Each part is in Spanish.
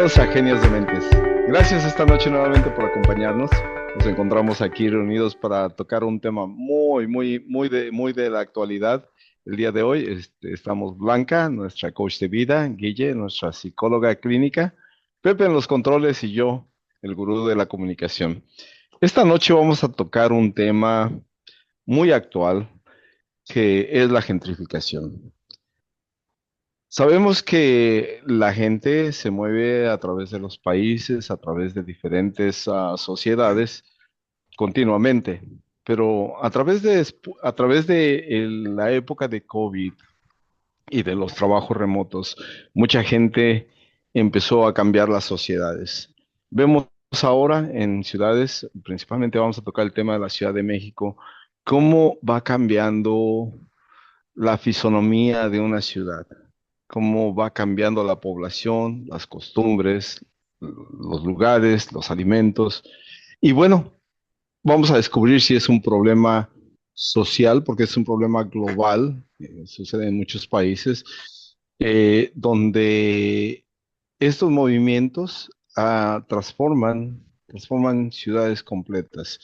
Bienvenidos a Genios de Mentes. Gracias esta noche nuevamente por acompañarnos. Nos encontramos aquí reunidos para tocar un tema muy de la actualidad. El día de hoy estamos Blanca, nuestra coach de vida, Guille, nuestra psicóloga clínica, Pepe en los controles y yo, el gurú de la comunicación. Esta noche vamos a tocar un tema muy actual que es la gentrificación. Sabemos que la gente se mueve a través de los países, a través de diferentes sociedades continuamente, pero a través de la época de COVID y de los trabajos remotos, mucha gente empezó a cambiar las sociedades. Vemos ahora en ciudades, principalmente vamos a tocar el tema de la Ciudad de México, cómo va cambiando la fisonomía de una ciudad, cómo va cambiando la población, las costumbres, los lugares, los alimentos. Y bueno, vamos a descubrir si es un problema social, porque es un problema global, sucede en muchos países, donde estos movimientos transforman ciudades completas.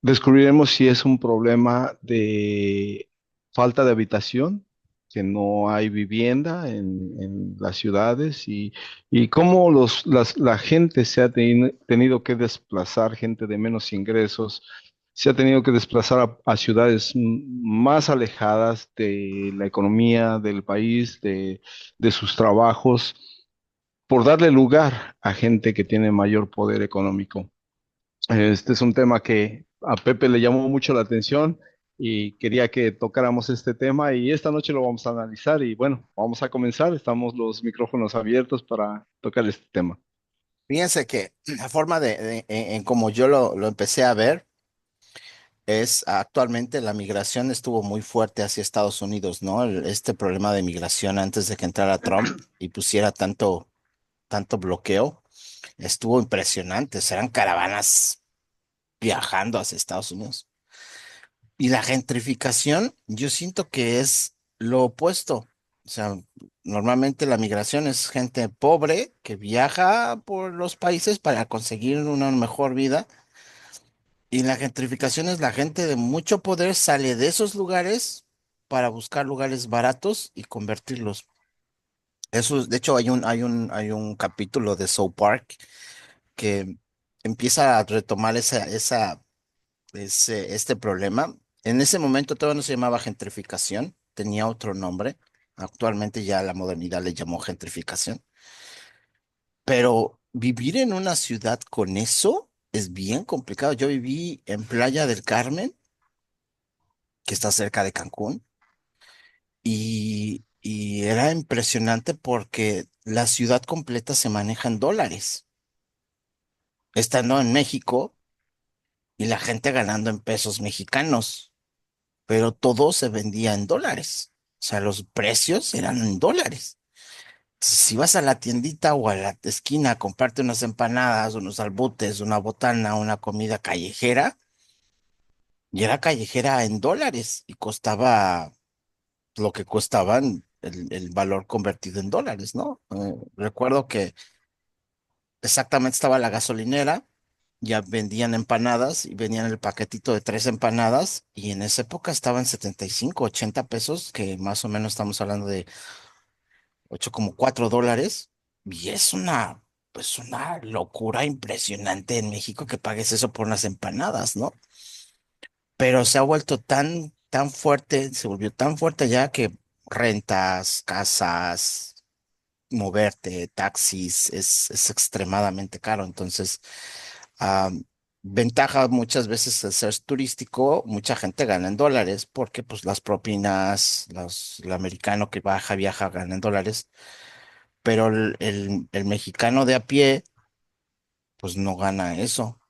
Descubriremos si es un problema de falta de habitación, que no hay vivienda en las ciudades y cómo la gente se ha tenido que desplazar, gente de menos ingresos, se ha tenido que desplazar a ciudades más alejadas de la economía del país, de sus trabajos, por darle lugar a gente que tiene mayor poder económico. Este es un tema que a Pepe le llamó mucho la atención y quería que tocáramos este tema y esta noche lo vamos a analizar y bueno, vamos a comenzar. Estamos los micrófonos abiertos para tocar este tema. Fíjense que la forma en como yo lo empecé a ver es actualmente la migración estuvo muy fuerte hacia Estados Unidos, ¿no? Este problema de migración antes de que entrara Trump y pusiera tanto bloqueo, estuvo impresionante. Eran caravanas viajando hacia Estados Unidos. Y la gentrificación, yo siento que es lo opuesto. O sea, normalmente la migración es gente pobre que viaja por los países para conseguir una mejor vida. Y la gentrificación es la gente de mucho poder sale de esos lugares para buscar lugares baratos y convertirlos. De hecho, hay un capítulo de South Park que empieza a retomar este problema. En ese momento todavía no se llamaba gentrificación, tenía otro nombre. Actualmente ya la modernidad le llamó gentrificación. Pero vivir en una ciudad con eso es bien complicado. Yo viví en Playa del Carmen, que está cerca de Cancún, y era impresionante porque la ciudad completa se maneja en dólares, estando en México y la gente ganando en pesos mexicanos, pero todo se vendía en dólares. O sea, los precios eran en dólares. Si vas a la tiendita o a la esquina a comprarte unas empanadas, unos albutes, una botana, una comida callejera, y era callejera en dólares y costaba lo que costaban el valor convertido en dólares, ¿no? Recuerdo que exactamente estaba la gasolinera, ya vendían empanadas y venían el paquetito de 3 empanadas y en esa época estaban 75, 80 pesos, que más o menos estamos hablando de 8 como $4 y pues una locura impresionante en México que pagues eso por unas empanadas, ¿no? Pero se ha vuelto tan fuerte, se volvió tan fuerte ya que rentas, casas, moverte, taxis, es extremadamente caro. Entonces, ah, ventaja muchas veces de ser turístico, mucha gente gana en dólares porque pues las propinas, el americano que viaja, gana en dólares, pero el mexicano de a pie pues no gana eso.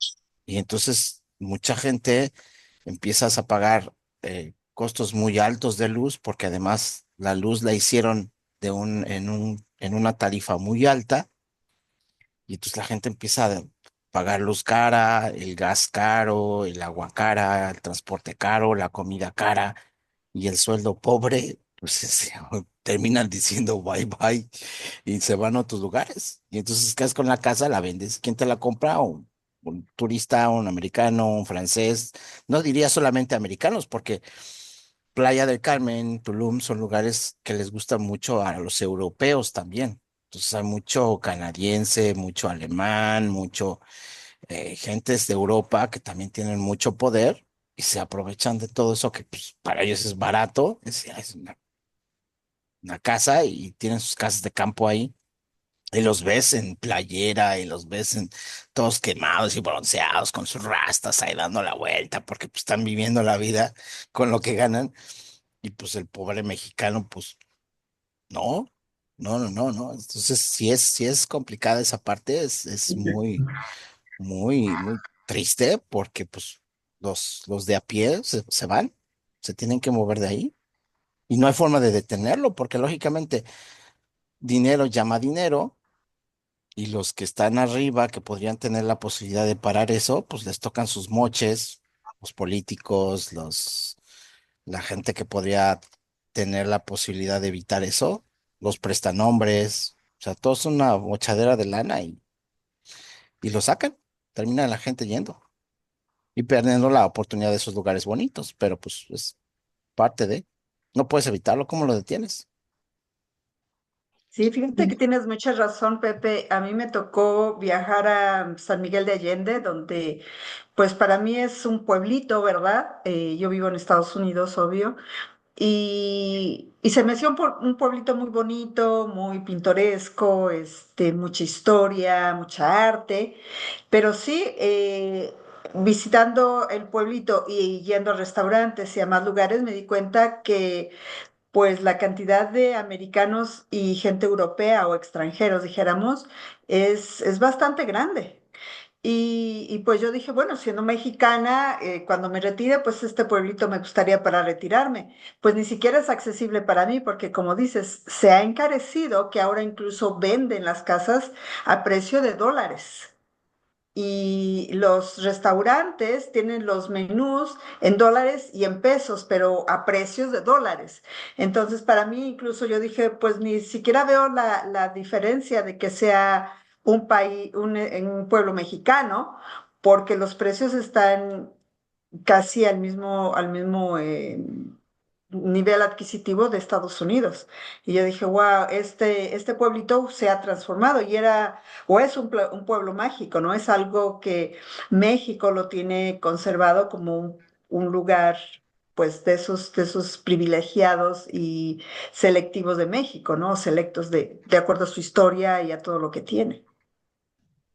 Y entonces mucha gente empiezas a pagar costos muy altos de luz porque además la luz la hicieron en una tarifa muy alta y entonces la gente empieza a pagar luz cara, el gas caro, el agua cara, el transporte caro, la comida cara y el sueldo pobre, pues terminan diciendo bye bye y se van a otros lugares. Y entonces, ¿qué haces con la casa? La vendes. ¿Quién te la compra? Un turista, un americano, un francés. No diría solamente americanos, porque Playa del Carmen, Tulum son lugares que les gustan mucho a los europeos también. Entonces hay mucho canadiense, mucho alemán, mucho gentes de Europa que también tienen mucho poder y se aprovechan de todo eso que pues, para ellos es barato. Es una casa y tienen sus casas de campo ahí. Y los ves en playera y los ves en todos quemados y bronceados con sus rastas ahí dando la vuelta porque pues, están viviendo la vida con lo que ganan. Y pues el pobre mexicano, pues no, no. Entonces, sí es complicada esa parte, es muy, muy triste porque pues los de a pie se van, se tienen que mover de ahí y no hay forma de detenerlo porque lógicamente dinero llama dinero y los que están arriba que podrían tener la posibilidad de parar eso, pues les tocan sus moches, los políticos, la gente que podría tener la posibilidad de evitar eso, los prestanombres, o sea, todo es una mochadera de lana y lo sacan, termina la gente yendo y perdiendo la oportunidad de esos lugares bonitos, pero pues es parte de, no puedes evitarlo, ¿cómo lo detienes? Sí, fíjate que tienes mucha razón, Pepe. A mí me tocó viajar a San Miguel de Allende, donde, pues para mí es un pueblito, ¿verdad? Yo vivo en Estados Unidos, obvio. Y se me hacía un pueblito muy bonito, muy pintoresco, mucha historia, mucha arte. Pero sí, visitando el pueblito y yendo a restaurantes y a más lugares, me di cuenta que pues la cantidad de americanos y gente europea o extranjeros, dijéramos, es bastante grande. Pues yo dije, bueno, siendo mexicana, cuando me retire, pues este pueblito me gustaría para retirarme. Pues ni siquiera es accesible para mí porque, como dices, se ha encarecido que ahora incluso venden las casas a precio de dólares. Y los restaurantes tienen los menús en dólares y en pesos, pero a precios de dólares. Entonces, para mí, incluso yo dije, pues ni siquiera veo la diferencia de que sea un país, en un pueblo mexicano, porque los precios están casi al mismo nivel adquisitivo de Estados Unidos. Y yo dije, wow, este pueblito se ha transformado y era, o es un pueblo mágico, ¿no? Es algo que México lo tiene conservado como un lugar, pues, de esos privilegiados y selectivos de México, ¿no? Selectos de acuerdo a su historia y a todo lo que tiene.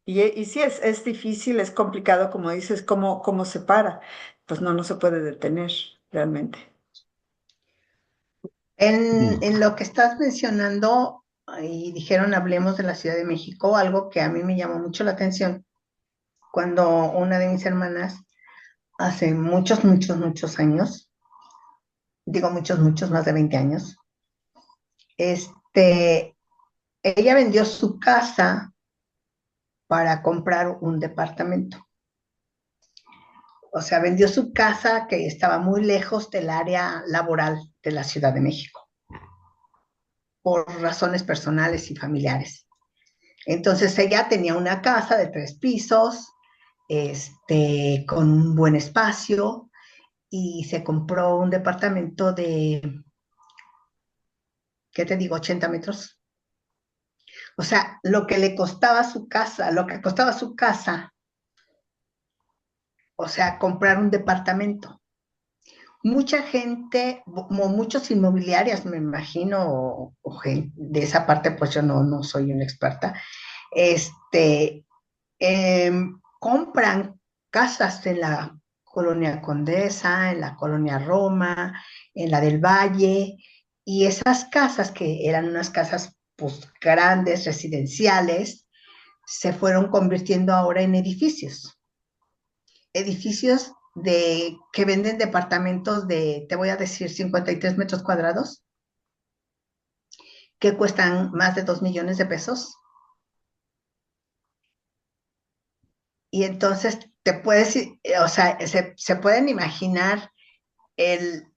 Y sí, es difícil, es complicado, como dices, cómo se para. Pues no se puede detener realmente. En lo que estás mencionando, y dijeron, hablemos de la Ciudad de México, algo que a mí me llamó mucho la atención, cuando una de mis hermanas, hace muchos años, digo muchos, más de 20 años, este, ella vendió su casa para comprar un departamento. O sea, vendió su casa que estaba muy lejos del área laboral de la Ciudad de México, por razones personales y familiares. Entonces ella tenía una casa de 3 pisos, con un buen espacio, y se compró un departamento de, ¿qué te digo?, 80 metros. O sea, lo que costaba su casa, o sea, comprar un departamento. Mucha gente, como muchos inmobiliarias, me imagino, o de esa parte, pues yo no soy una experta, este, compran casas en la colonia Condesa, en la colonia Roma, en la del Valle, y esas casas que eran unas casas pues grandes, residenciales, se fueron convirtiendo ahora en edificios que venden departamentos de, te voy a decir, 53 metros cuadrados, que cuestan más de 2 millones de pesos. Y entonces te puedes, o sea, se pueden imaginar el,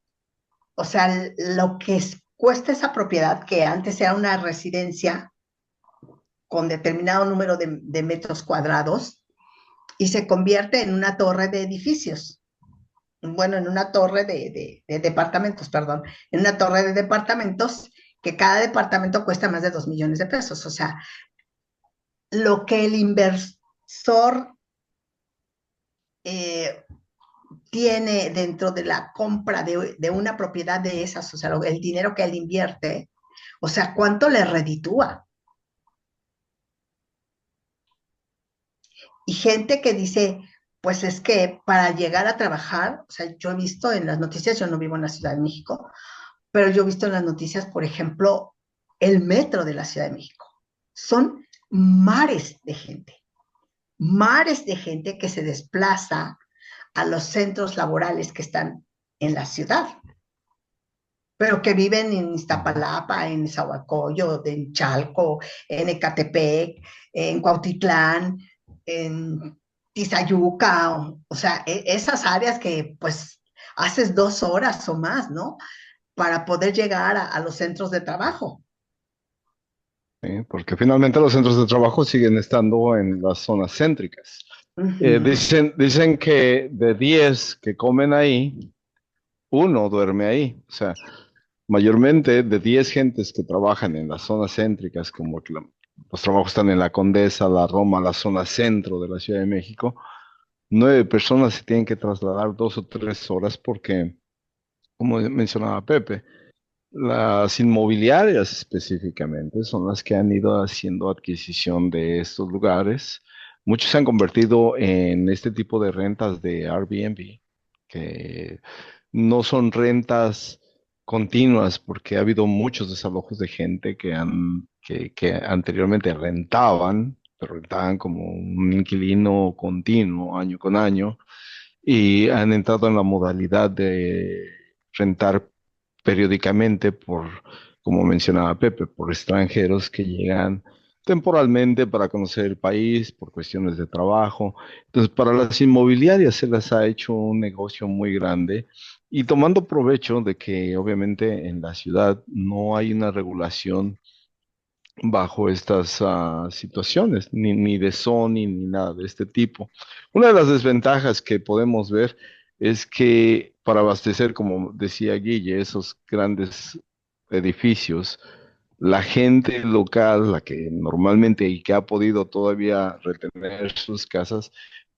o sea, lo que cuesta esa propiedad que antes era una residencia con determinado número de metros cuadrados y se convierte en una torre de edificios. Bueno, en una torre de departamentos, perdón, en una torre de departamentos que cada departamento cuesta más de 2 millones de pesos. O sea, lo que el inversor eh, tiene dentro de la compra de una propiedad de esas, o sea, el dinero que él invierte, o sea, ¿cuánto le reditúa? Y gente que dice, pues es que para llegar a trabajar, o sea, yo he visto en las noticias, yo no vivo en la Ciudad de México, pero yo he visto en las noticias, por ejemplo, el metro de la Ciudad de México. Son mares de gente que se desplaza a los centros laborales que están en la ciudad, pero que viven en Iztapalapa, en Nezahualcóyotl, en Chalco, en Ecatepec, en Cuautitlán, en Tizayuca, o sea, esas áreas que pues haces 2 horas o más, ¿no? Para poder llegar a los centros de trabajo. ¿sí? Porque finalmente los centros de trabajo siguen estando en las zonas céntricas. Ujú. Dicen que de 10 que comen ahí, uno duerme ahí. O sea, mayormente de 10 gentes que trabajan en las zonas céntricas, como que los trabajos están en la Condesa, la Roma, la zona centro de la Ciudad de México, 9 personas se tienen que trasladar 2 o 3 horas porque, como mencionaba Pepe, las inmobiliarias específicamente son las que han ido haciendo adquisición de estos lugares. Muchos se han convertido en este tipo de rentas de Airbnb, que no son rentas continuas porque ha habido muchos desalojos de gente que anteriormente rentaban, pero rentaban como un inquilino continuo año con año y han entrado en la modalidad de rentar periódicamente como mencionaba Pepe, por extranjeros que llegan temporalmente para conocer el país, por cuestiones de trabajo. Entonces, para las inmobiliarias se les ha hecho un negocio muy grande y tomando provecho de que obviamente en la ciudad no hay una regulación bajo estas situaciones, ni de Sony ni nada de este tipo. Una de las desventajas que podemos ver es que para abastecer, como decía Guille, esos grandes edificios, la gente local, la que normalmente y que ha podido todavía retener sus casas,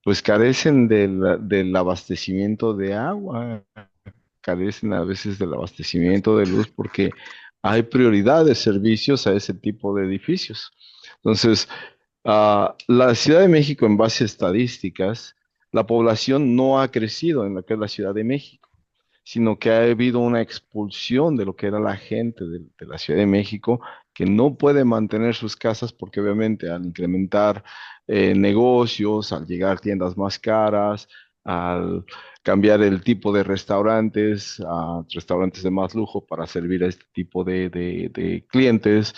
pues carecen del abastecimiento de agua, carecen a veces del abastecimiento de luz porque hay prioridad de servicios a ese tipo de edificios. Entonces, la Ciudad de México, en base a estadísticas, la población no ha crecido en la que es la Ciudad de México, sino que ha habido una expulsión de lo que era la gente de la Ciudad de México, que no puede mantener sus casas porque obviamente al incrementar negocios, al llegar tiendas más caras, al cambiar el tipo de restaurantes a restaurantes de más lujo para servir a este tipo de clientes,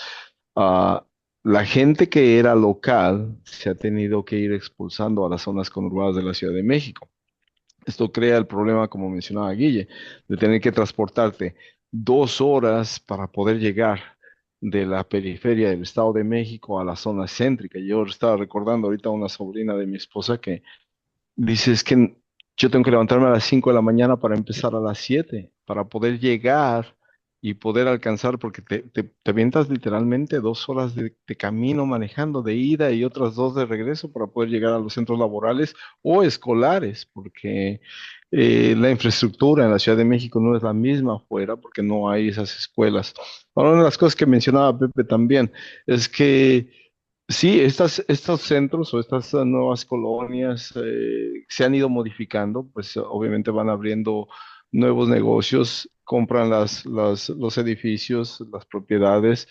ah, la gente que era local se ha tenido que ir expulsando a las zonas conurbadas de la Ciudad de México. Esto crea el problema, como mencionaba Guille, de tener que transportarte 2 horas para poder llegar de la periferia del Estado de México a la zona céntrica. Yo estaba recordando ahorita a una sobrina de mi esposa que dice, es que yo tengo que levantarme a las 5 de la mañana para empezar a las 7 para poder llegar y poder alcanzar, porque te avientas literalmente 2 horas de camino manejando, de ida y otras 2 de regreso para poder llegar a los centros laborales o escolares, porque la infraestructura en la Ciudad de México no es la misma afuera, porque no hay esas escuelas. Ahora, una de las cosas que mencionaba Pepe también es que sí, estos centros o estas nuevas colonias se han ido modificando, pues obviamente van abriendo nuevos negocios, compran los edificios, las propiedades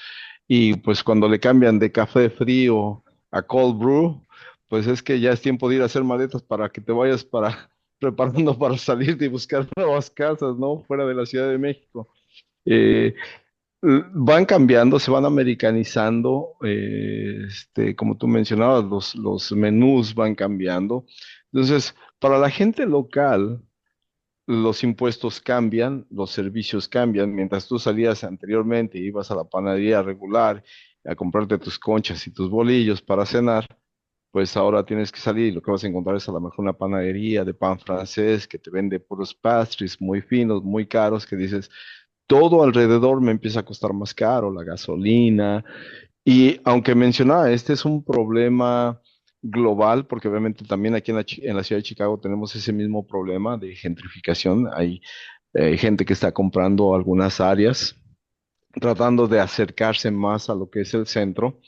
y pues cuando le cambian de café frío a cold brew, pues es que ya es tiempo de ir a hacer maletas para que te vayas preparando para salir y buscar nuevas casas, ¿no? Fuera de la Ciudad de México. Eh, Van cambiando, se van americanizando, como tú mencionabas, los menús van cambiando. Entonces, para la gente local, los impuestos cambian, los servicios cambian. Mientras tú salías anteriormente y ibas a la panadería regular a comprarte tus conchas y tus bolillos para cenar, pues ahora tienes que salir y lo que vas a encontrar es a lo mejor una panadería de pan francés que te vende puros pastries muy finos, muy caros, que dices, todo alrededor me empieza a costar más caro, la gasolina. Y aunque mencionaba, este es un problema global, porque obviamente también aquí en la ciudad de Chicago tenemos ese mismo problema de gentrificación. Hay gente que está comprando algunas áreas, tratando de acercarse más a lo que es el centro.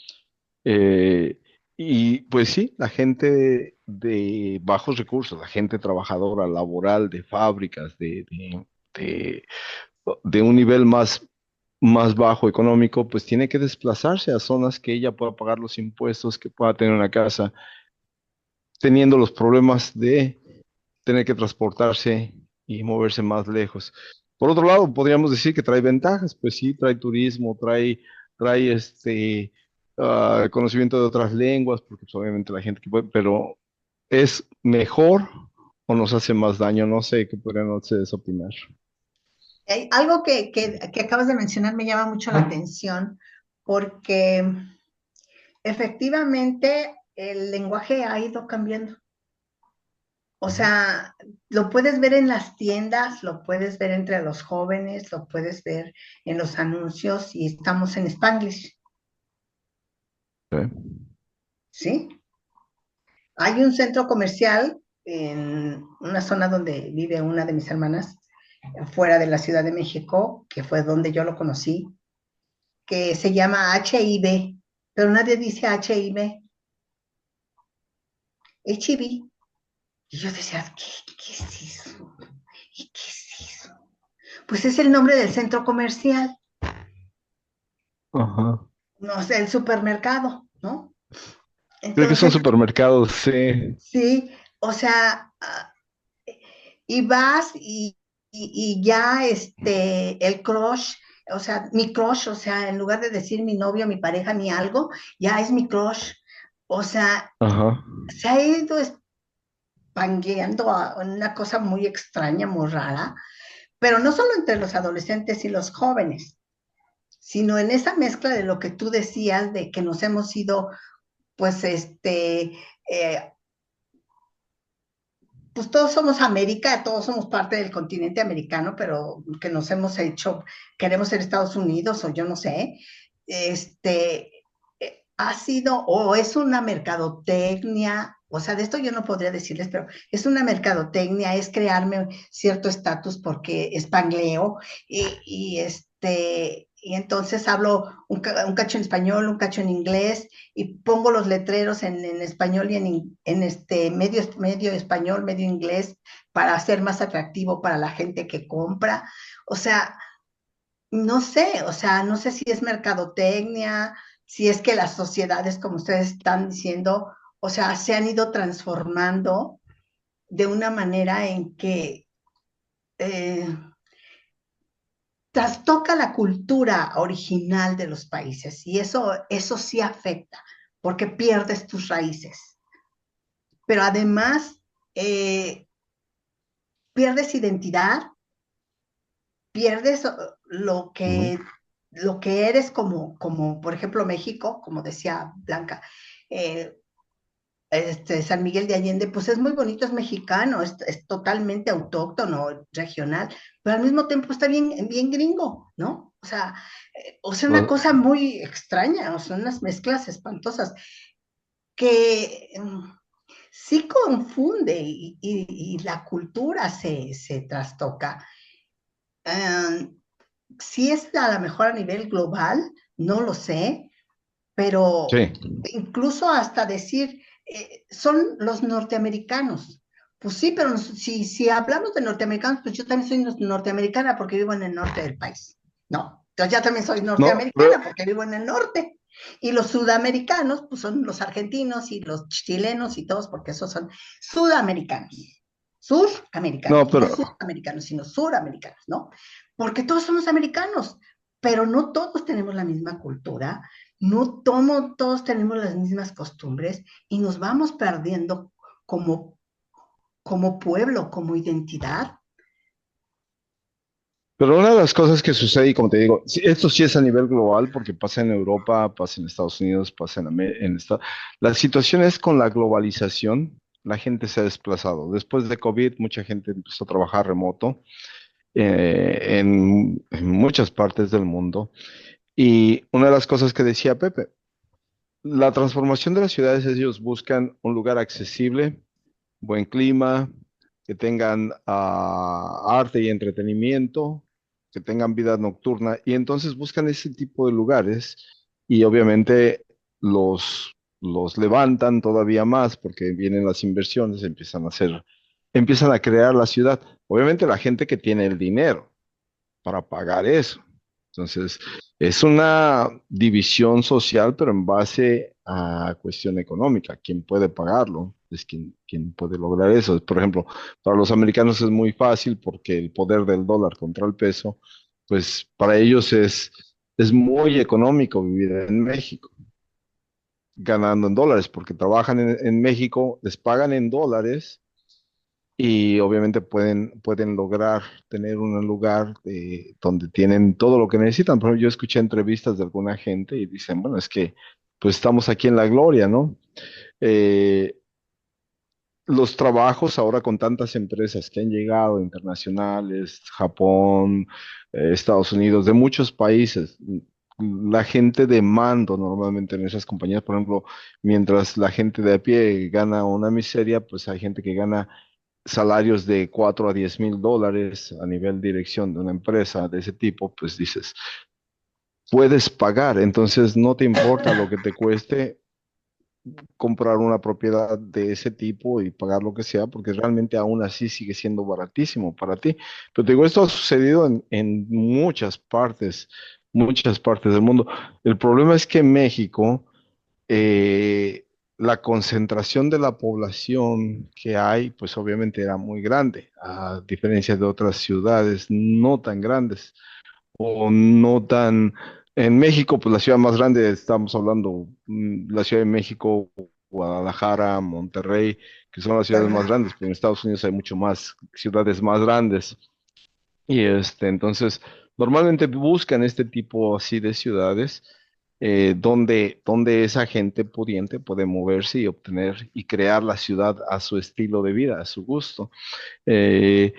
Eh, y pues sí, la gente de bajos recursos, la gente trabajadora, laboral, de fábricas, de, de un nivel más bajo económico, pues tiene que desplazarse a zonas que ella pueda pagar los impuestos, que pueda tener una casa, teniendo los problemas de tener que transportarse y moverse más lejos. Por otro lado, podríamos decir que trae ventajas, pues sí, trae turismo, trae conocimiento de otras lenguas, porque pues, obviamente la gente que puede, pero ¿es mejor o nos hace más daño? No sé, ¿qué podrían ustedes opinar? Algo que acabas de mencionar me llama mucho la atención porque efectivamente el lenguaje ha ido cambiando. O sea, lo puedes ver en las tiendas, lo puedes ver entre los jóvenes, lo puedes ver en los anuncios y estamos en Spanglish, Sí. ¿sí? Hay un centro comercial en una zona donde vive una de mis hermanas, fuera de la Ciudad de México, que fue donde yo lo conocí, que se llama HIB, pero nadie dice HIB, HIB. Y yo decía, ¿qué es eso? ¿Y qué es eso? Pues es el nombre del centro comercial, Ajá. no sé, el supermercado, ¿no? Creo que son Entonces, supermercados, sí. sí, o sea, y vas y ya el crush, o sea, mi crush, o sea, en lugar de decir mi novio, mi pareja, mi algo, ya es mi crush. O sea, Ajá. se ha ido expandiendo a una cosa muy extraña, muy rara, pero no solo entre los adolescentes y los jóvenes, sino en esa mezcla de lo que tú decías, de que nos hemos ido, pues, pues todos somos América, todos somos parte del continente americano, pero que nos hemos hecho, queremos ser Estados Unidos o yo no sé, ha sido o es una mercadotecnia, o sea, de esto yo no podría decirles, pero es una mercadotecnia, es crearme cierto estatus porque espangleo y entonces hablo un cacho en español, un cacho en inglés y pongo los letreros en español y medio español, medio inglés para ser más atractivo para la gente que compra. O sea, no sé, o sea, no sé si es mercadotecnia, si es que las sociedades, como ustedes están diciendo, o sea, se han ido transformando de una manera en que eh, trastoca la cultura original de los países y eso sí afecta, porque pierdes tus raíces. Pero además, eh, pierdes identidad, pierdes Ujú. lo que eres como, por ejemplo, México, como decía Blanca, eh, San Miguel de Allende, pues es muy bonito, es mexicano, es totalmente autóctono, regional, pero al mismo tiempo está bien gringo, ¿no? O sea, una No, cosa muy extraña, o sea, unas mezclas espantosas que sí confunde y la cultura se trastoca. Um, si es a lo mejor a nivel global, no lo sé, pero sí. incluso hasta decir, son los norteamericanos. Pues sí, pero si hablamos de norteamericanos, pues yo también soy norteamericana porque vivo en el norte del país. No, yo ya también soy No, pero, norteamericana porque vivo en el norte. Y los sudamericanos, pues son los argentinos y los chilenos y todos, porque esos son sudamericanos. no, Suramericanos, no pero, sudamericanos, sino suramericanos, ¿no? Porque todos somos americanos, pero no todos tenemos la misma cultura, no todos tenemos las mismas costumbres y nos vamos perdiendo como, como pueblo, como identidad. Pero una de las cosas que sucede, y como te digo, esto sí es a nivel global, porque pasa en Europa, pasa en Estados Unidos, pasa la situación es con la globalización, la gente se ha desplazado. Después de COVID, mucha gente empezó a trabajar remoto en muchas partes del mundo. Y una de las cosas que decía Pepe, la transformación de las ciudades, ellos buscan un lugar accesible, buen clima, que tengan arte y entretenimiento, que tengan vida nocturna, y entonces buscan ese tipo de lugares y obviamente los levantan todavía más porque vienen las inversiones, empiezan a crear la ciudad. Obviamente la gente que tiene el dinero para pagar eso. Entonces, es una división social, pero en base a cuestión económica. ¿Quién puede pagarlo? Es quien puede lograr eso. Por ejemplo, para los americanos es muy fácil porque el poder del dólar contra el peso, pues para ellos es muy económico vivir en México, ganando en dólares, porque trabajan en México, les pagan en dólares y obviamente pueden lograr tener un lugar donde tienen todo lo que necesitan. Por ejemplo, yo escuché entrevistas de alguna gente y dicen, bueno, es que pues estamos aquí en la gloria, ¿no? Eh, los trabajos ahora con tantas empresas que han llegado, internacionales, Japón, Estados Unidos, de muchos países. La gente de mando normalmente en esas compañías, por ejemplo, mientras la gente de a pie gana una miseria, pues hay gente que gana salarios de 4 a 10 mil dólares a nivel dirección de una empresa de ese tipo, pues dices, puedes pagar, entonces no te importa lo que te cueste comprar una propiedad de ese tipo y pagar lo que sea, porque realmente aún así sigue siendo baratísimo para ti. Pero te digo, esto ha sucedido en muchas partes del mundo. El problema es que en México, la concentración de la población que hay, pues obviamente era muy grande, a diferencia de otras ciudades no tan grandes o no tan... En México, pues la ciudad más grande, estamos hablando, la Ciudad de México, Guadalajara, Monterrey, que son las ciudades más grandes, pero en Estados Unidos hay mucho más ciudades más grandes. Y entonces, normalmente buscan este tipo así de ciudades donde esa gente pudiente puede moverse y obtener y crear la ciudad a su estilo de vida, a su gusto. Eh,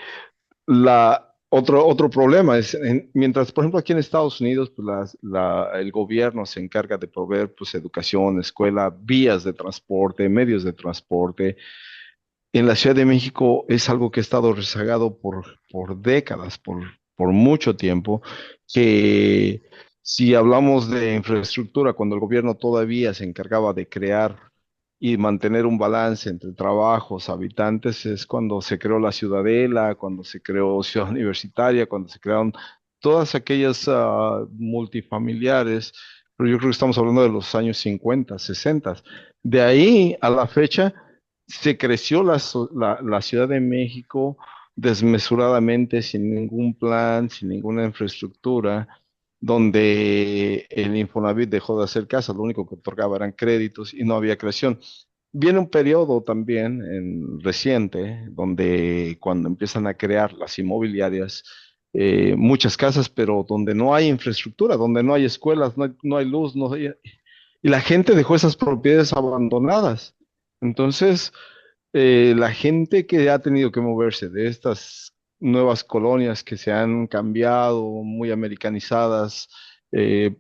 otro problema es, mientras, por ejemplo, aquí en Estados Unidos, pues el gobierno se encarga de proveer pues, educación, escuela, vías de transporte, medios de transporte. En la Ciudad de México es algo que ha estado rezagado por décadas, por mucho tiempo, que si hablamos de infraestructura, cuando el gobierno todavía se encargaba de crear y mantener un balance entre trabajos, habitantes, es cuando se creó la Ciudadela, cuando se creó Ciudad Universitaria, cuando se crearon todas aquellas multifamiliares, pero yo creo que estamos hablando de los años 50, 60. De ahí a la fecha se creció la Ciudad de México desmesuradamente, sin ningún plan, sin ninguna infraestructura, donde el Infonavit dejó de hacer casa, lo único que otorgaba eran créditos y no había creación. Viene un periodo también reciente, donde cuando empiezan a crear las inmobiliarias, muchas casas, pero donde no hay infraestructura, donde no hay escuelas, no hay luz, y la gente dejó esas propiedades abandonadas. Entonces, la gente que ha tenido que moverse de estas nuevas colonias que se han cambiado, muy americanizadas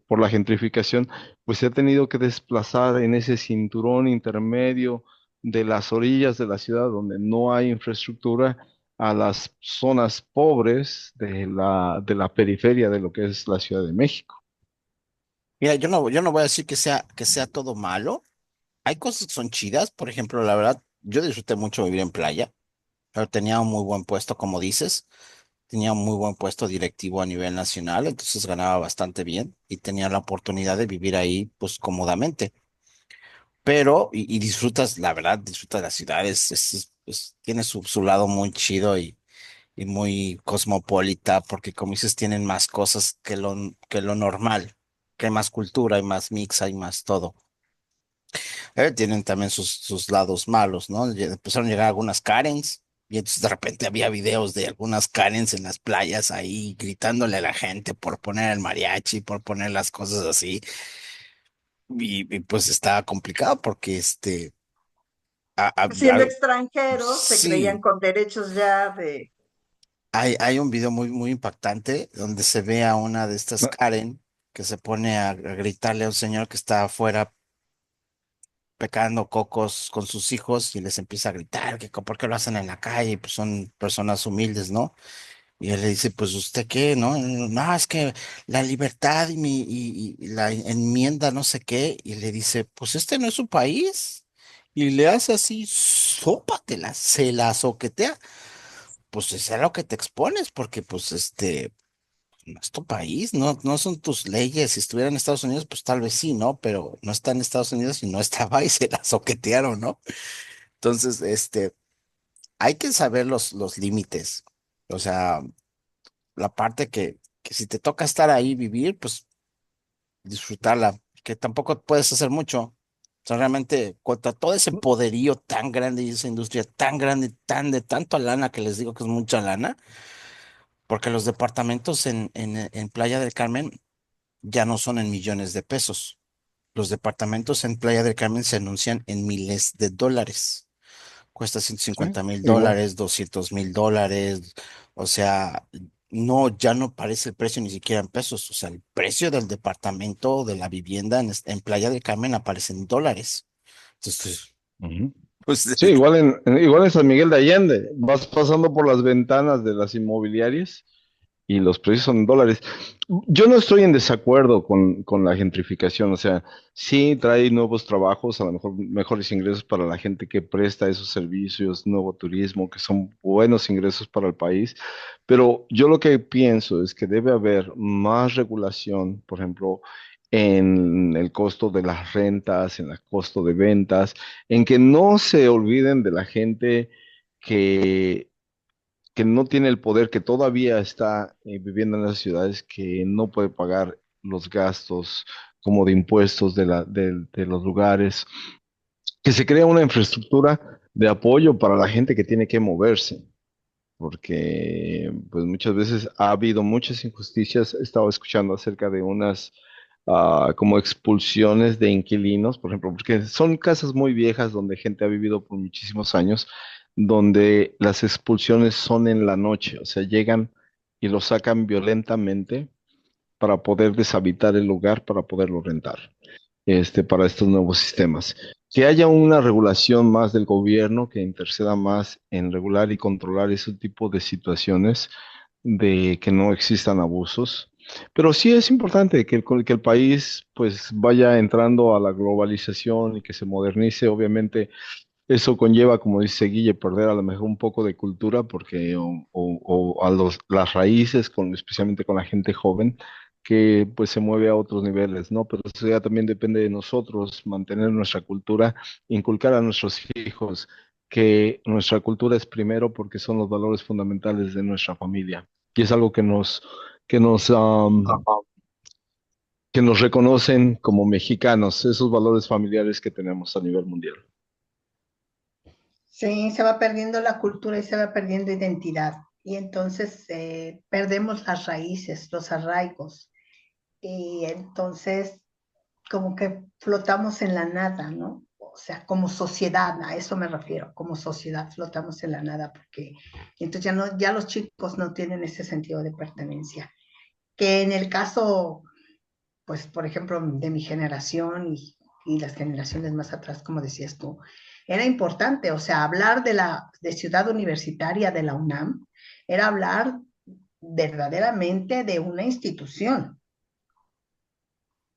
por la gentrificación, pues se ha tenido que desplazar en ese cinturón intermedio de las orillas de la ciudad donde no hay infraestructura a las zonas pobres de la periferia de lo que es la Ciudad de México. Mira, yo no voy a decir que sea todo malo. Hay cosas que son chidas. Por ejemplo, la verdad, yo disfruté mucho vivir en playa, pero tenía un muy buen puesto, como dices. Tenía un muy buen puesto directivo a nivel nacional, entonces ganaba bastante bien y tenía la oportunidad de vivir ahí, pues cómodamente. Pero, y disfrutas, la verdad, disfrutas de la ciudad, tiene su lado muy chido y muy cosmopolita, porque como dices, tienen más cosas que lo normal, que hay más cultura, hay más mix, hay más todo. Tienen también sus lados malos, ¿no? Ya empezaron a llegar algunas Karens Y entonces de repente había videos de algunas Karens en las playas ahí gritándole a la gente por poner el mariachi, por poner las cosas así. Y pues estaba complicado porque Siendo extranjeros, se creían sí, con derechos ya de... hay un video muy, muy impactante donde se ve a una de estas No, Karen que se pone a gritarle a un señor que está afuera pecando cocos con sus hijos y les empieza a gritar que por qué lo hacen en la calle, pues son personas humildes, ¿no? Y él le dice, pues ¿usted qué? ¿No? No, es que la libertad y la enmienda no sé qué. Y le dice, pues este no es su país. Y le hace así, sópatela, se la soquetea. Pues es a lo que te expones, porque pues no es tu país, no son tus leyes. Si estuviera en Estados Unidos, pues tal vez sí, ¿no? Pero no está en Estados Unidos y no estaba y se la soquetearon, ¿no? Entonces, hay que saber los límites. O sea, la parte que si te toca estar ahí, vivir, pues disfrutarla, que tampoco puedes hacer mucho. O sea, realmente contra todo ese poderío tan grande y esa industria tan grande, tan de tanta lana que les digo que es mucha lana, porque los departamentos en Playa del Carmen ya no son en millones de pesos. Los departamentos en Playa del Carmen se anuncian en miles de dólares. Cuesta ciento sí, cincuenta mil igual. dólares, $200,000. O sea, no, ya no parece el precio ni siquiera en pesos. O sea, el precio del departamento, de la vivienda en Playa del Carmen aparece en dólares. Entonces, Ujú. pues, Sí, igual en San Miguel de Allende, vas pasando por las ventanas de las inmobiliarias y los precios son en dólares. Yo no estoy en desacuerdo con la gentrificación, o sea, sí trae nuevos trabajos, a lo mejor mejores ingresos para la gente que presta esos servicios, nuevo turismo, que son buenos ingresos para el país, pero yo lo que pienso es que debe haber más regulación, por ejemplo, en el costo de las rentas, en el costo de ventas, en que no se olviden de la gente que que no tiene el poder, que todavía está viviendo en las ciudades, que no puede pagar los gastos como de impuestos de los lugares, que se crea una infraestructura de apoyo para la gente que tiene que moverse, porque pues muchas veces ha habido muchas injusticias. He estado escuchando acerca de unas como expulsiones de inquilinos, por ejemplo, porque son casas muy viejas donde gente ha vivido por muchísimos años, donde las expulsiones son en la noche, o sea, llegan y lo sacan violentamente para poder deshabitar el lugar, para poderlo rentar, para estos nuevos sistemas. Que haya una regulación más del gobierno que interceda más en regular y controlar ese tipo de situaciones, de que no existan abusos. Pero sí es importante que el país pues vaya entrando a la globalización y que se modernice. Obviamente eso conlleva, como dice Guille, perder a lo mejor un poco de cultura porque o a las raíces, especialmente con la gente joven, que pues se mueve a otros niveles, ¿no? Pero eso ya también depende de nosotros, mantener nuestra cultura, inculcar a nuestros hijos que nuestra cultura es primero porque son los valores fundamentales de nuestra familia. Y es algo que nos, um, que nos reconocen como mexicanos, esos valores familiares que tenemos a nivel mundial. Sí, se va perdiendo la cultura y se va perdiendo identidad. Y entonces perdemos las raíces, los arraigos. Y entonces como que flotamos en la nada, ¿no? O sea, como sociedad, a eso me refiero, como sociedad flotamos en la nada, porque entonces ya los chicos no tienen ese sentido de pertenencia. Que en el caso, pues, por ejemplo, de mi generación y las generaciones más atrás, como decías tú, era importante, o sea, hablar de Ciudad Universitaria de la UNAM era hablar verdaderamente de una institución.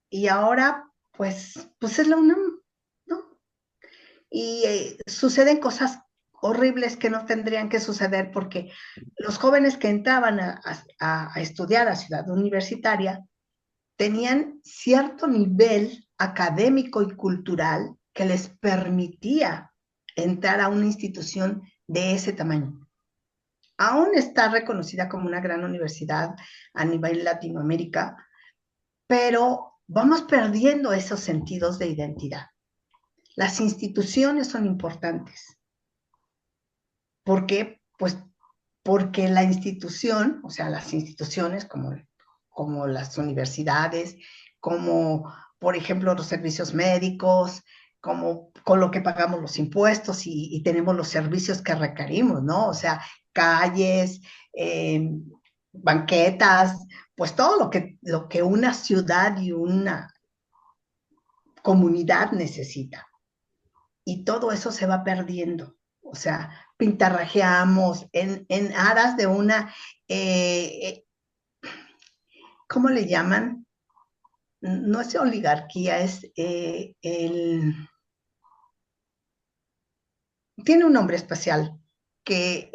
Y ahora, pues es la UNAM, ¿no? Y suceden cosas horribles que no tendrían que suceder porque los jóvenes que entraban a estudiar a Ciudad Universitaria tenían cierto nivel académico y cultural que les permitía entrar a una institución de ese tamaño. Aún está reconocida como una gran universidad a nivel Latinoamérica, pero vamos perdiendo esos sentidos de identidad. Las instituciones son importantes. ¿Por qué? Pues porque la institución, o sea, las instituciones como las universidades, como por ejemplo los servicios médicos, como con lo que pagamos los impuestos y tenemos los servicios que requerimos, ¿no? O sea, calles, eh, banquetas, pues todo lo que una ciudad y una comunidad necesita. Y todo eso se va perdiendo. O sea, pintarrajeamos en aras de una, eh, ¿cómo le llaman? No es oligarquía, tiene un nombre especial que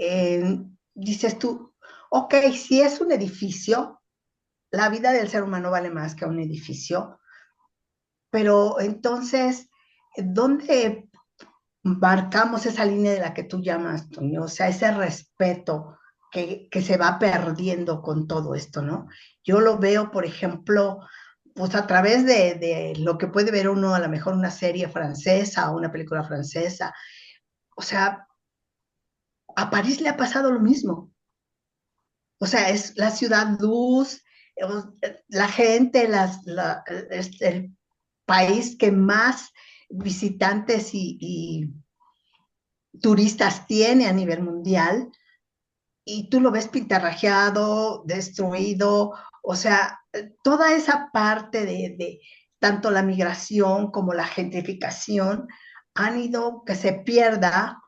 dices tú, ok, si es un edificio, la vida del ser humano vale más que un edificio, pero entonces, ¿dónde marcamos esa línea de la que tú llamas, Toño? O sea, ese respeto que se va perdiendo con todo esto, ¿no? Yo lo veo, por ejemplo, pues a través de lo que puede ver uno, a lo mejor una serie francesa o una película francesa. O sea, a París le ha pasado lo mismo. O sea, es la ciudad luz, la gente, es el país que más visitantes y turistas tiene a nivel mundial, y tú lo ves pintarrajeado, destruido, o sea, toda esa parte de tanto la migración como la gentrificación han ido que se pierda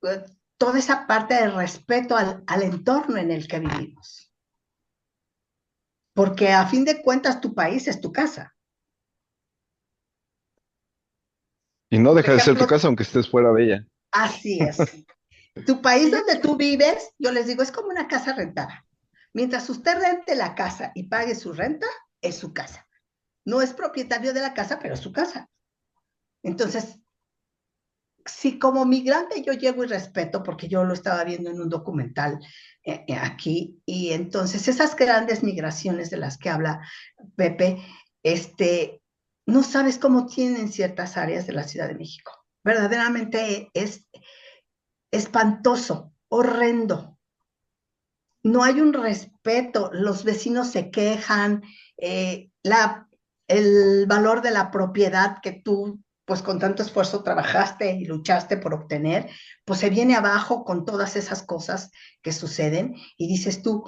eh, toda esa parte de respeto al entorno en el que vivimos. Porque a fin de cuentas tu país es tu casa. Y no Por deja de ser tu ejemplo, casa aunque estés fuera de ella. así es. Tu país Y yo, donde tú vives, yo les digo, es como una casa rentada. Mientras usted rente la casa y pague su renta, es su casa. No es propietario de la casa, pero es su casa. Entonces, si como migrante yo llego y respeto, porque yo lo estaba viendo en un documental aquí, y entonces esas grandes migraciones de las que habla Pepe, no sabes cómo tienen ciertas áreas de la Ciudad de México. Verdaderamente es espantoso, horrendo. No hay un respeto, los vecinos se quejan, el valor de la propiedad que tú, pues con tanto esfuerzo trabajaste y luchaste por obtener, pues se viene abajo con todas esas cosas que suceden y dices tú,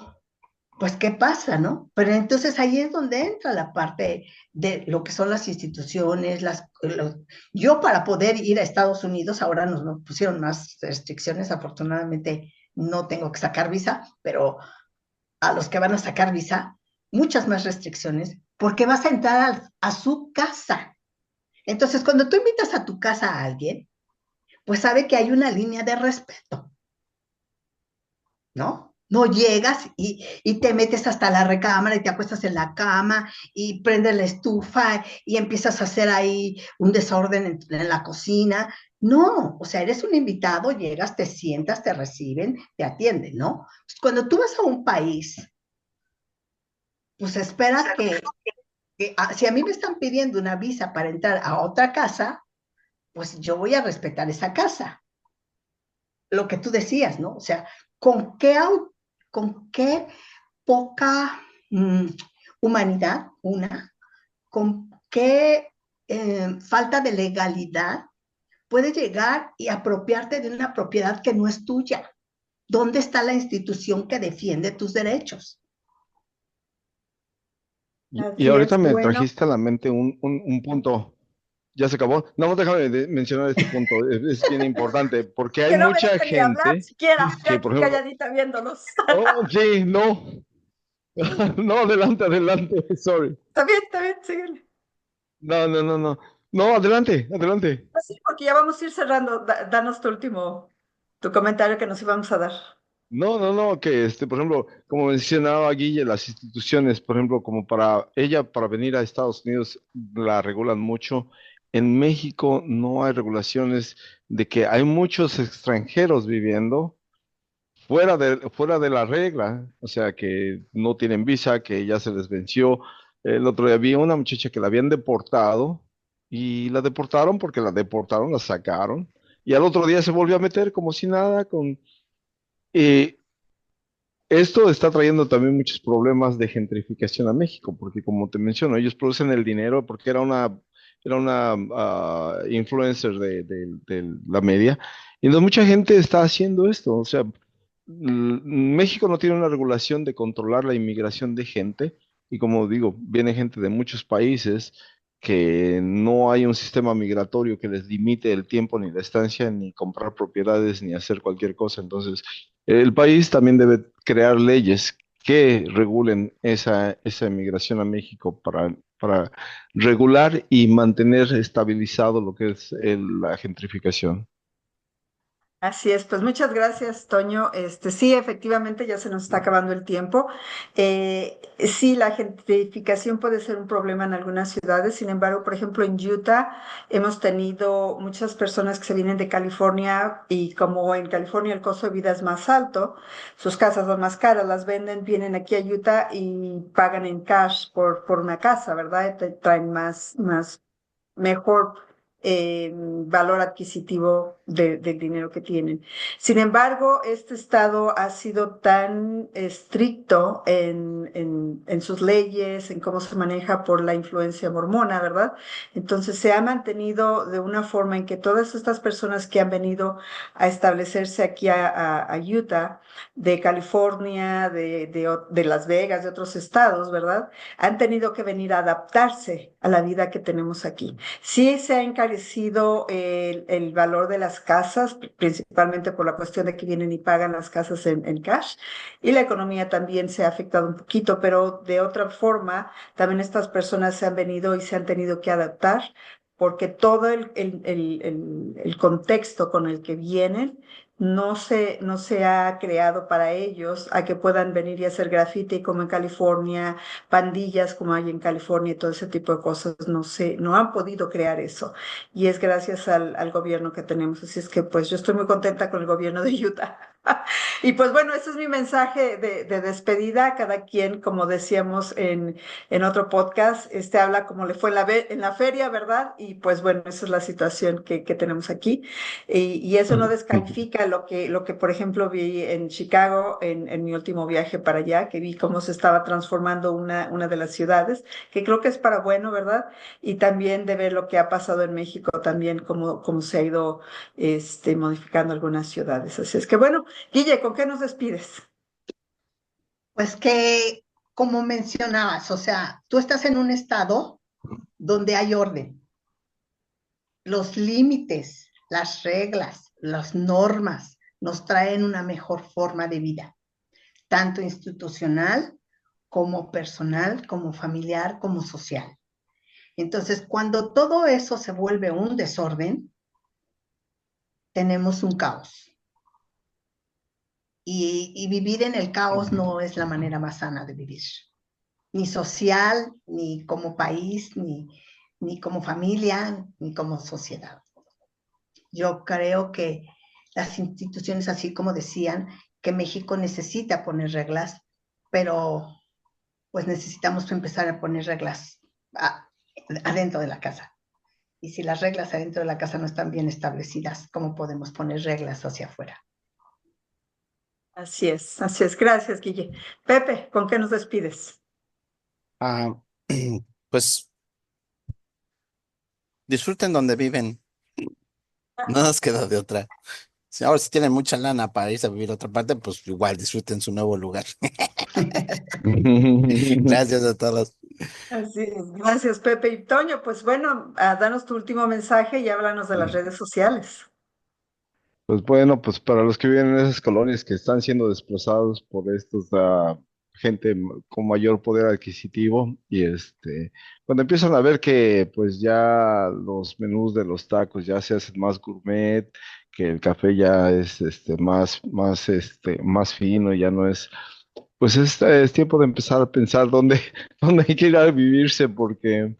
pues qué pasa, ¿no? Pero entonces ahí es donde entra la parte de lo que son las instituciones, yo para poder ir a Estados Unidos, ahora nos pusieron más restricciones, afortunadamente no tengo que sacar visa, pero a los que van a sacar visa, muchas más restricciones, porque vas a entrar a su casa. Entonces, cuando tú invitas a tu casa a alguien, pues sabe que hay una línea de respeto, ¿no? No llegas y te metes hasta la recámara y te acuestas en la cama y prendes la estufa y empiezas a hacer ahí un desorden en la cocina. No, o sea, eres un invitado, llegas, te sientas, te reciben, te atienden, ¿no? Cuando tú vas a un país, pues esperas si a mí me están pidiendo una visa para entrar a otra casa, pues yo voy a respetar esa casa. Lo que tú decías, ¿no? O sea, ¿con qué, con qué poca humanidad, con qué falta de legalidad puedes llegar y apropiarte de una propiedad que no es tuya? ¿Dónde está la institución que defiende tus derechos? Y así ahorita es. me Bueno, trajiste a la mente un punto. ¿Ya se acabó? No, déjame mencionar este punto. Es bien importante porque hay que no me mucha dejen ni hablar gente siquiera, yo que, por aquí ejemplo, calladita viéndolos. oh, sí, no, no, adelante, adelante, sorry. Está bien, síguele. No, no, no, no. No, adelante, adelante. Así, porque ya vamos a ir cerrando. Danos tu comentario que nos íbamos a dar. No, no, no, que por ejemplo, como mencionaba Guille, las instituciones, por ejemplo, como para ella, para venir a Estados Unidos, la regulan mucho. En México no hay regulaciones de que hay muchos extranjeros viviendo fuera de la regla, o sea, que no tienen visa, que ya se les venció. El otro día había una muchacha que la habían deportado y la deportaron porque la deportaron, la sacaron y al otro día se volvió a meter como si nada Eh, Esto está trayendo también muchos problemas de gentrificación a México, porque como te menciono, ellos producen el dinero porque era una influencer de la media, y entonces mucha gente está haciendo esto. O sea, México no tiene una regulación de controlar la inmigración de gente, y como digo, viene gente de muchos países que no hay un sistema migratorio que les limite el tiempo ni la estancia, ni comprar propiedades, ni hacer cualquier cosa. Entonces, el país también debe crear leyes que regulen esa inmigración a México para regular y mantener estabilizado lo que es la gentrificación. Así es, pues muchas gracias, Toño. Sí, efectivamente ya se nos está acabando el tiempo. Sí, la gentrificación puede ser un problema en algunas ciudades. Sin embargo, por ejemplo, en Utah hemos tenido muchas personas que se vienen de California y como en California el costo de vida es más alto, sus casas son más caras, las venden, vienen aquí a Utah y pagan en cash por una casa, ¿verdad? Traen mejor valor adquisitivo del dinero que tienen. Sin embargo, este estado ha sido tan estricto en sus leyes, en cómo se maneja por la influencia mormona, ¿verdad? Entonces se ha mantenido de una forma en que todas estas personas que han venido a establecerse aquí a Utah, de California, de Las Vegas, de otros estados, ¿verdad? Han tenido que venir a adaptarse a la vida que tenemos aquí. Sí se ha encarecido el valor de las casas, principalmente por la cuestión de que vienen y pagan las casas en cash, y la economía también se ha afectado un poquito, pero de otra forma, también estas personas se han venido y se han tenido que adaptar, porque todo el contexto con el que vienen no se ha creado para ellos a que puedan venir y hacer graffiti como en California, pandillas como hay en California y todo ese tipo de cosas, no han podido crear eso. Y es gracias al gobierno que tenemos. Así es que pues yo estoy muy contenta con el gobierno de Utah. Y pues bueno, ese es mi mensaje de despedida. Cada quien, como decíamos en otro podcast, habla como le fue en la feria, ¿verdad? Y pues bueno, esa es la situación que tenemos aquí. Y eso no descalifica lo que, por ejemplo, vi en Chicago en mi último viaje para allá, que vi cómo se estaba transformando una de las ciudades, que creo que es para bueno, ¿verdad? Y también de ver lo que ha pasado en México también, cómo se ha ido modificando algunas ciudades. Así es que bueno, Guille, ¿con qué nos despides? Pues que, como mencionabas, o sea, tú estás en un estado donde hay orden, los límites, las reglas, las normas nos traen una mejor forma de vida, tanto institucional como personal, como familiar, como social. Entonces, cuando todo eso se vuelve un desorden, tenemos un caos. Y vivir en el caos no es la manera más sana de vivir, ni social, ni como país, ni como familia, ni como sociedad. Yo creo que las instituciones, así como decían, que México necesita poner reglas, pero pues necesitamos empezar a poner reglas adentro de la casa. Y si las reglas adentro de la casa no están bien establecidas, ¿cómo podemos poner reglas hacia afuera? Así es, así es. Gracias, Guille. Pepe, ¿con qué nos despides? Ah, pues disfruten donde viven, no nos queda de otra. Si ahora si tienen mucha lana para irse a vivir a otra parte, pues igual disfruten su nuevo lugar. Gracias a todos. Así es. Gracias, Pepe y Toño. Pues bueno, danos tu último mensaje y háblanos de las redes sociales. Pues bueno, pues para los que viven en esas colonias que están siendo desplazados por estos gente con mayor poder adquisitivo, y cuando empiezan a ver que pues ya los menús de los tacos ya se hacen más gourmet, que el café ya es más fino, ya no es, pues es tiempo de empezar a pensar dónde, dónde hay que ir a vivirse, porque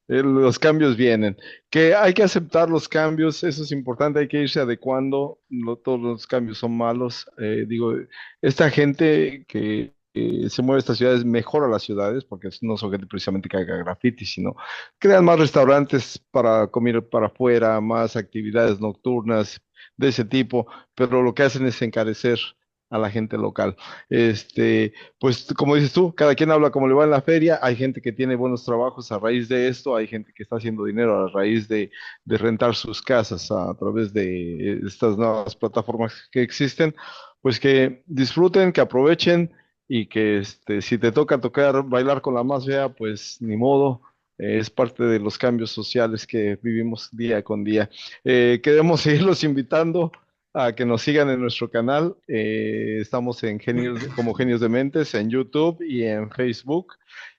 los cambios vienen, que hay que aceptar los cambios, eso es importante, hay que irse adecuando, no todos los cambios son malos. Digo, esta gente que se mueve a estas ciudades mejora las ciudades, porque no son gente precisamente que haga graffiti, sino crean más restaurantes para comer para afuera, más actividades nocturnas de ese tipo, pero lo que hacen es encarecer a la gente local. Pues como dices tú, cada quien habla como le va en la feria. Hay gente que tiene buenos trabajos a raíz de esto, hay gente que está haciendo dinero a raíz de rentar sus casas a través de estas nuevas plataformas que existen. Pues que disfruten, que aprovechen y que si te toca tocar, bailar con la más fea, pues ni modo. Es parte de los cambios sociales que vivimos día con día. Queremos seguirlos invitando a que nos sigan en nuestro canal. Estamos en como Genios de Mentes, en YouTube y en Facebook.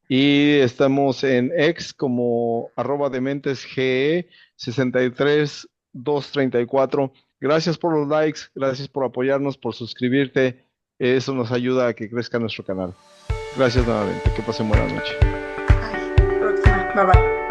Y estamos en X como @dementesge 63234. Gracias por los likes, gracias por apoyarnos, por suscribirte. Eso nos ayuda a que crezca nuestro canal. Gracias nuevamente. Que pasen buena noche. Próxima. Bye bye.